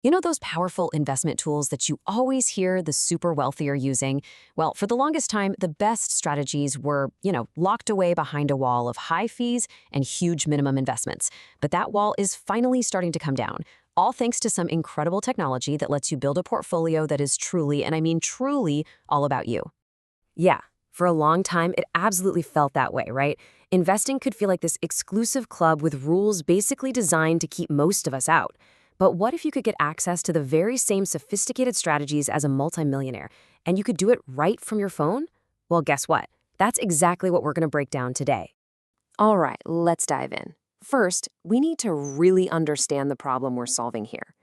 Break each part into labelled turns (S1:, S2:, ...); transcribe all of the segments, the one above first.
S1: You know those powerful investment tools that you always hear the super wealthy are using? Well, for the longest time, the best strategies were, locked away behind a wall of high fees and huge minimum investments. But that wall is finally starting to come down, all thanks to some incredible technology that lets you build a portfolio that is truly, and I mean truly, all about you. Yeah, for a long time, it absolutely felt that way, right? Investing could feel like this exclusive club with rules basically designed to keep most of us out. But what if you could get access to the very same sophisticated strategies as a multimillionaire, and you could do it right from your phone? Well, guess what? That's exactly what we're going to break down today. All right, let's dive in. First, we need to really understand the problem we're solving here.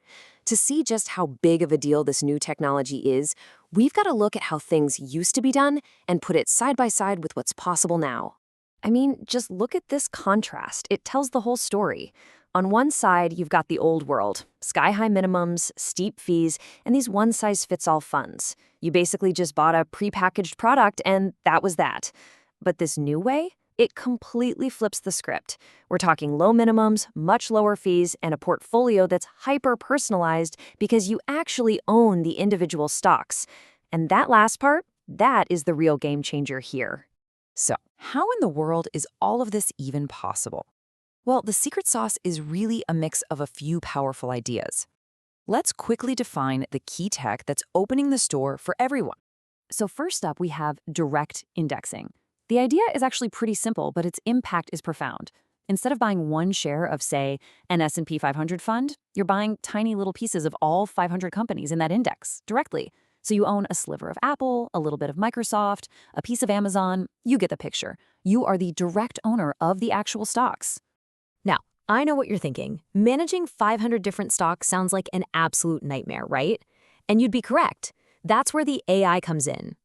S1: To see just how big of a deal this new technology is, we've got to look at how things used to be done and put it side by side with what's possible now. I mean, just look at this contrast. It tells the whole story. On one side, you've got the old world, sky-high minimums, steep fees, and these one-size-fits-all funds. You basically just bought a prepackaged product, and that was that. But this new way? It completely flips the script. We're talking low minimums, much lower fees, and a portfolio that's hyper-personalized because you actually own the individual stocks. And that last part, that is the real game changer here.
S2: So, how in the world is all of this even possible? Well, the secret sauce is really a mix of a few powerful ideas. Let's quickly define the key tech that's opening the store for everyone.
S1: So first up, we have direct indexing. The idea is actually pretty simple, but its impact is profound. Instead of buying one share of, say, an S&P 500 fund, you're buying tiny little pieces of all 500 companies in that index directly. So you own a sliver of Apple, a little bit of Microsoft, a piece of Amazon. You get the picture. You are the direct owner of the actual stocks. Now, I know what you're thinking. Managing 500 different stocks sounds like an absolute nightmare, right? And you'd be correct. That's where the AI comes in.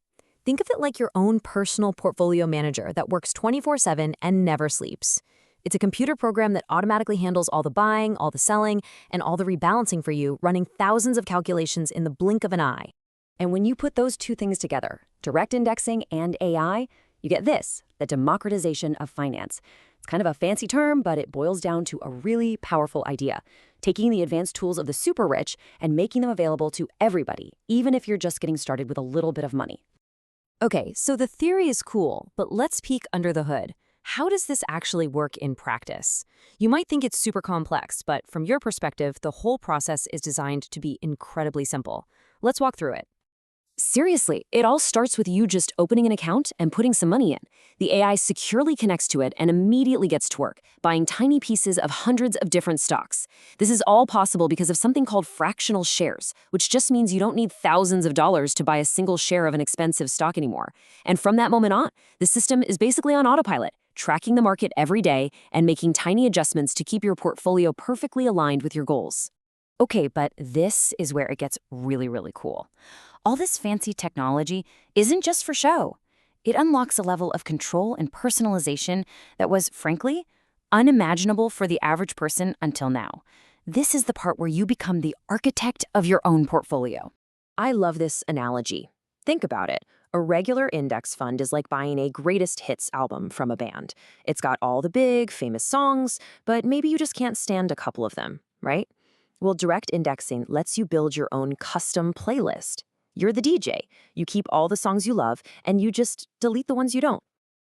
S1: Think of it like your own personal portfolio manager that works 24/7 and never sleeps. It's a computer program that automatically handles all the buying, all the selling, and all the rebalancing for you, running thousands of calculations in the blink of an eye. And when you put those two things together, direct indexing and AI, you get this, the democratization of finance. It's kind of a fancy term, but it boils down to a really powerful idea, taking the advanced tools of the super rich and making them available to everybody, even if you're just getting started with a little bit of money. Okay, so the theory is cool, but let's peek under the hood. How does this actually work in practice? You might think it's super complex, but from your perspective, the whole process is designed to be incredibly simple. Let's walk through it. Seriously, it all starts with you just opening an account and putting some money in. The AI securely connects to it and immediately gets to work, buying tiny pieces of hundreds of different stocks. This is all possible because of something called fractional shares, which just means you don't need thousands of dollars to buy a single share of an expensive stock anymore. And from that moment on, the system is basically on autopilot, tracking the market every day and making tiny adjustments to keep your portfolio perfectly aligned with your goals. Okay, but this is where it gets really, really cool. All this fancy technology isn't just for show. It unlocks a level of control and personalization that was, frankly, unimaginable for the average person until now. This is the part where you become the architect of your own portfolio. I love this analogy. Think about it. A regular index fund is like buying a greatest hits album from a band. It's got all the big, famous songs, but maybe you just can't stand a couple of them, right? Well, direct indexing lets you build your own custom playlist. You're the DJ. You keep all the songs you love, and you just delete the ones you don't.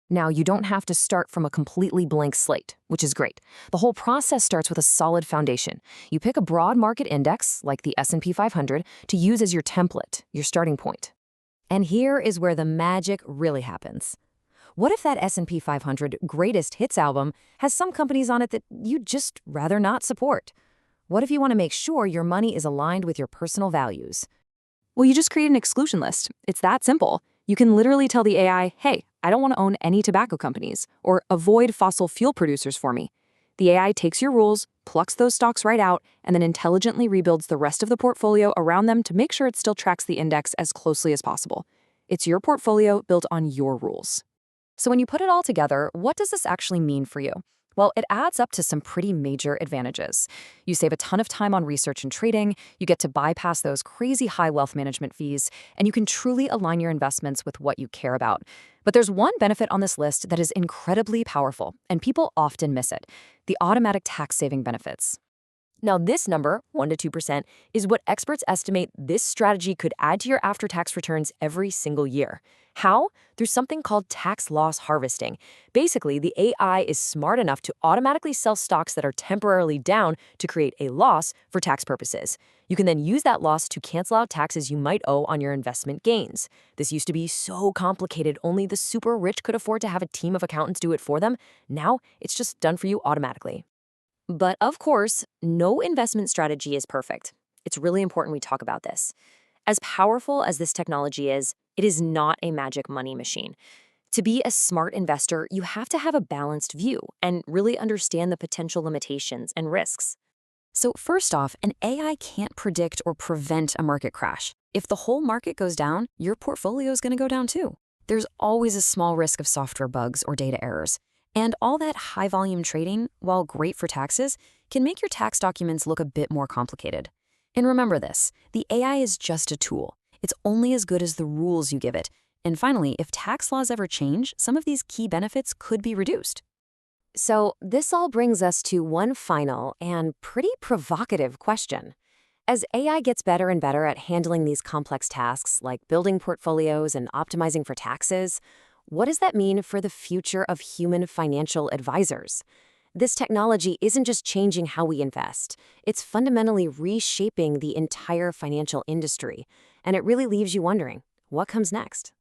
S1: Now, you don't have to start from a completely blank slate, which is great. The whole process starts with a solid foundation. You pick a broad market index, like the S&P 500, to use as your template, your starting point. And here is where the magic really happens. What if that S&P 500 greatest hits album has some companies on it that you'd just rather not support? What if you want to make sure your money is aligned with your personal values? Well, you just create an exclusion list. It's that simple. You can literally tell the AI, hey, I don't want to own any tobacco companies, or avoid fossil fuel producers for me. The AI takes your rules, plucks those stocks right out, and then intelligently rebuilds the rest of the portfolio around them to make sure it still tracks the index as closely as possible. It's your portfolio built on your rules. So when you put it all together, what does this actually mean for you? Well, it adds up to some pretty major advantages. You save a ton of time on research and trading, you get to bypass those crazy high wealth management fees, and you can truly align your investments with what you care about. But there's one benefit on this list that is incredibly powerful, and people often miss it: the automatic tax-saving benefits.
S3: Now, this number, 1 to 2%, is what experts estimate this strategy could add to your after-tax returns every single year. How? Through something called tax loss harvesting. Basically, the AI is smart enough to automatically sell stocks that are temporarily down to create a loss for tax purposes. You can then use that loss to cancel out taxes you might owe on your investment gains. This used to be so complicated, only the super rich could afford to have a team of accountants do it for them. Now, it's just done for you automatically.
S1: But of course, no investment strategy is perfect. It's really important we talk about this. As powerful as this technology is, it is not a magic money machine. To be a smart investor, you have to have a balanced view and really understand the potential limitations and risks. So first off, an AI can't predict or prevent a market crash. If the whole market goes down, your portfolio is going to go down too. There's always a small risk of software bugs or data errors. And all that high-volume trading, while great for taxes, can make your tax documents look a bit more complicated. And remember this, the AI is just a tool. It's only as good as the rules you give it. And finally, if tax laws ever change, some of these key benefits could be reduced.
S3: So this all brings us to one final and pretty provocative question. As AI gets better and better at handling these complex tasks like building portfolios and optimizing for taxes, what does that mean for the future of human financial advisors? This technology isn't just changing how we invest. It's fundamentally reshaping the entire financial industry. And it really leaves you wondering, what comes next?